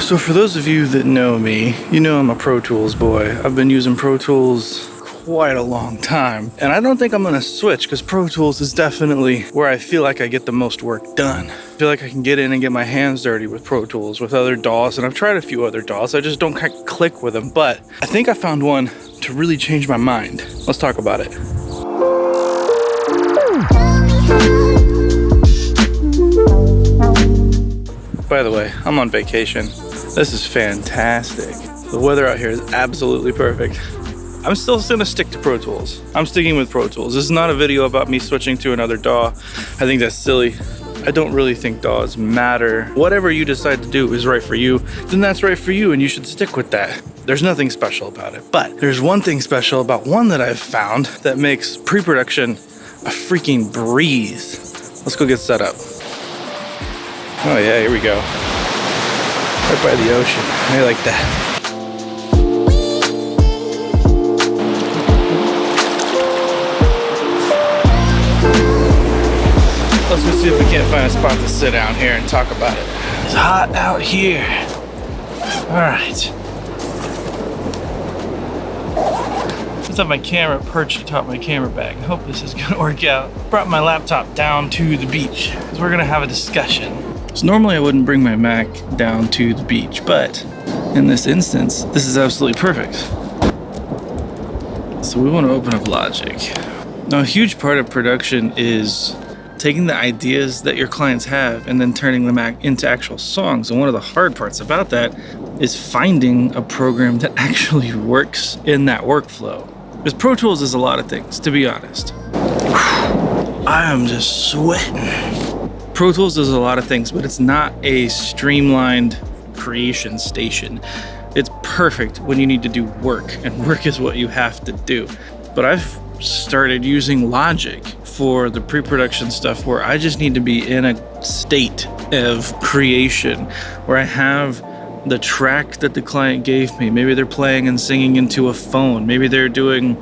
So for those of you that know me, you know I'm a Pro Tools boy. I've been using Pro Tools quite a long time, and I don't think I'm gonna switch because Pro Tools is definitely where I feel like I get the most work done. I feel like I can get in and get my hands dirty with Pro Tools, with other DAWs, and I've tried a few other DAWs. I just don't click with them, but I think I found one to really change my mind. Let's talk about it. By the way, I'm on vacation. This is fantastic. The weather out here is absolutely perfect. I'm still gonna stick to Pro Tools. I'm sticking with Pro Tools. This is not a video about me switching to another DAW. I think that's silly. I don't really think DAWs matter. Whatever you decide to do is right for you, then that's right for you and you should stick with that. There's nothing special about it. But there's one thing special about one that I've found that makes pre-production a freaking breeze. Let's go get set up. Oh yeah, here we go. Right by the ocean. I like that. Let's go see if we can't find a spot to sit down here and talk about it. It's hot out here. All right. Let's have my camera perched atop my camera bag. I hope this is gonna work out. Brought my laptop down to the beach because we're gonna have a discussion. So normally I wouldn't bring my Mac down to the beach, but in this instance, this is absolutely perfect. So we want to open up Logic. Now a huge part of production is taking the ideas that your clients have and then turning them into actual songs. And one of the hard parts about that is finding a program that actually works in that workflow. Because Pro Tools is a lot of things, to be honest. I am just sweating. Pro Tools does a lot of things, but it's not a streamlined creation station. It's perfect when you need to do work, and work is what you have to do. But I've started using Logic for the pre-production stuff where I just need to be in a state of creation where I have the track that the client gave me. Maybe they're playing and singing into a phone. Maybe they're doing,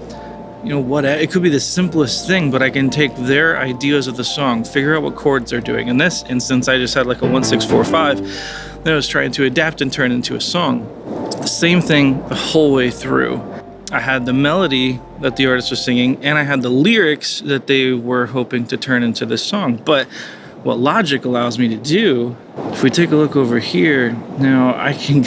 what it could be the simplest thing, but I can take their ideas of the song, figure out what chords they're doing. In this instance, I just had like a 1-6-4-5 that I was trying to adapt and turn into a song. The same thing the whole way through. I had the melody that the artist was singing, and I had the lyrics that they were hoping to turn into this song. But what Logic allows me to do, if we take a look over here, now I can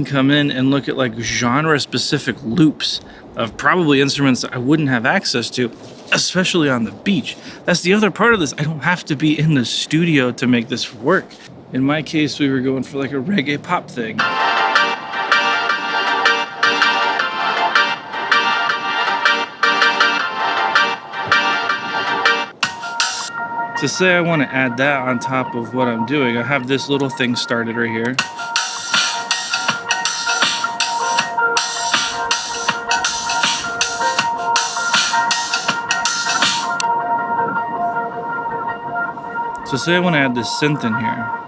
come in and look at like genre-specific loops of probably instruments that I wouldn't have access to, especially on the beach. That's the other part of this. I don't have to be in the studio to make this work. In my case, we were going for like a reggae pop thing. To say I want to add that on top of what I'm doing, I have this little thing started right here. So say I want to add this synth in here.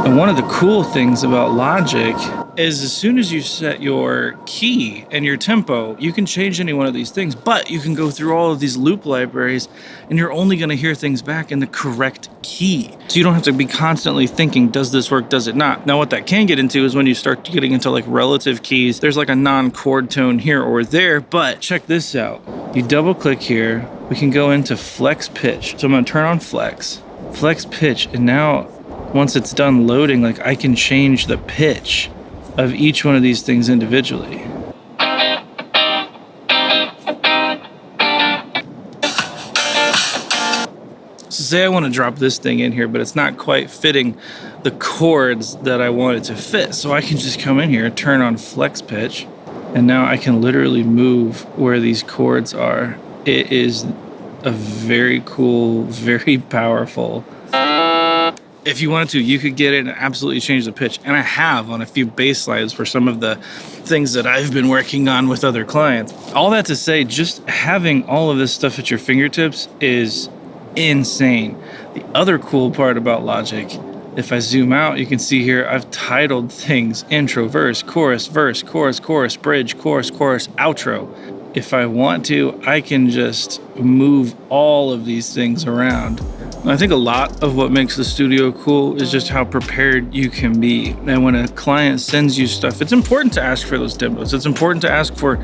And one of the cool things about Logic is as soon as you set your key and your tempo, you can change any one of these things, but you can go through all of these loop libraries and you're only going to hear things back in the correct key. So you don't have to be constantly thinking, does this work, does it not? Now what that can get into is when you start getting into like relative keys, there's like a non-chord tone here or there, but check this out. You double click here, we can go into flex pitch. So I'm going to turn on flex pitch, and now once it's done loading, like I can change the pitch of each one of these things individually. So say I want to drop this thing in here, but it's not quite fitting the chords that I want it to fit. So I can just come in here, turn on flex pitch, and now I can literally move where these chords are. It is a very cool, very powerful. If you wanted to, you could get it and absolutely change the pitch. And I have on a few bass lines for some of the things that I've been working on with other clients. All that to say, just having all of this stuff at your fingertips is insane. The other cool part about Logic, if I zoom out, you can see here, I've titled things intro, verse, chorus, chorus, bridge, chorus, outro. If I want to, I can just move all of these things around I think a lot of what makes the studio cool is just how prepared you can be. And when a client sends you stuff, it's important to ask for those demos. It's important to ask for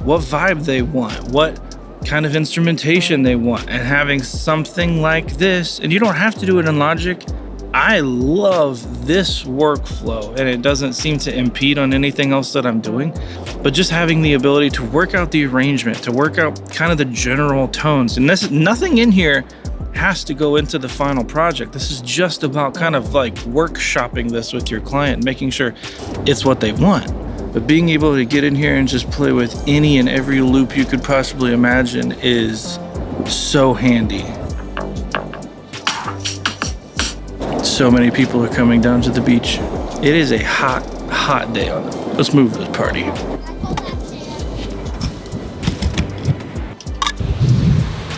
what vibe they want, what kind of instrumentation they want, and having something like this. And you don't have to do it in Logic. I love this workflow, and it doesn't seem to impede on anything else that I'm doing. But just having the ability to work out the arrangement, to work out kind of the general tones, and nothing in here has to go into the final project. This is just about kind of like workshopping this with your client, making sure it's what they want. But being able to get in here and just play with any and every loop you could possibly imagine is so handy. So many people are coming down to the beach. It is a hot, hot day on it. Let's move this party.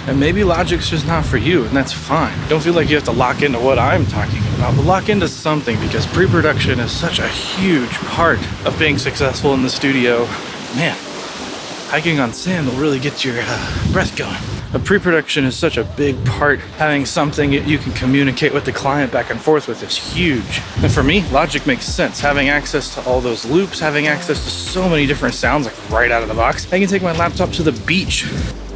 And maybe Logic's just not for you, and that's fine. Don't feel like you have to lock into what I'm talking about, but lock into something, because pre-production is such a huge part of being successful in the studio. Man, hiking on sand will really get your breath going. But pre-production is such a big part. Having something that you can communicate with the client back and forth with is huge. And for me, Logic makes sense. Having access to all those loops, having access to so many different sounds, like right out of the box. I can take my laptop to the beach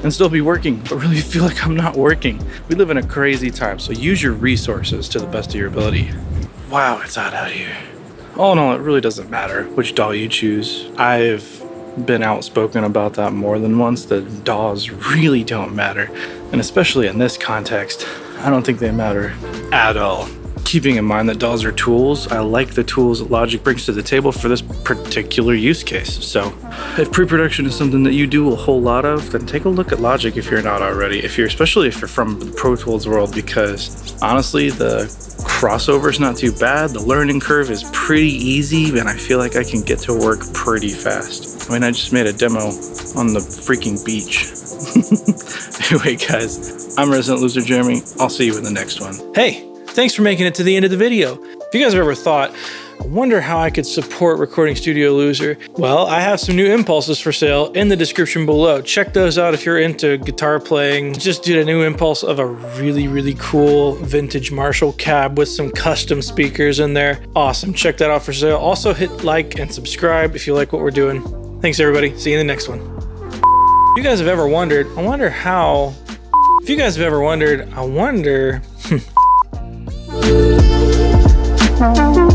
and still be working, but really feel like I'm not working. We live in a crazy time, so use your resources to the best of your ability. Wow, it's hot out here. All in all, it really doesn't matter which DAW you choose. I've been outspoken about that more than once, that DAWs really don't matter. And especially in this context, I don't think they matter at all. Keeping in mind that DAWs are tools, I like the tools that Logic brings to the table for this particular use case. So if pre-production is something that you do a whole lot of, then take a look at Logic if you're not already, especially if you're from the Pro Tools world, because honestly, the crossover's not too bad. The learning curve is pretty easy, and I feel like I can get to work pretty fast. I mean, I just made a demo on the freaking beach. Anyway, guys, I'm Resident Loser Jeremy. I'll see you in the next one. Hey! Thanks for making it to the end of the video. If you guys have ever thought, I wonder how I could support Recording Studio Loser, well, I have some new impulses for sale in the description below. Check those out if you're into guitar playing. Just did a new impulse of a really, really cool vintage Marshall cab with some custom speakers in there. Awesome, check that out for sale. Also hit like and subscribe if you like what we're doing. Thanks everybody, see you in the next one. If you guys have ever wondered, I wonder... Thank you.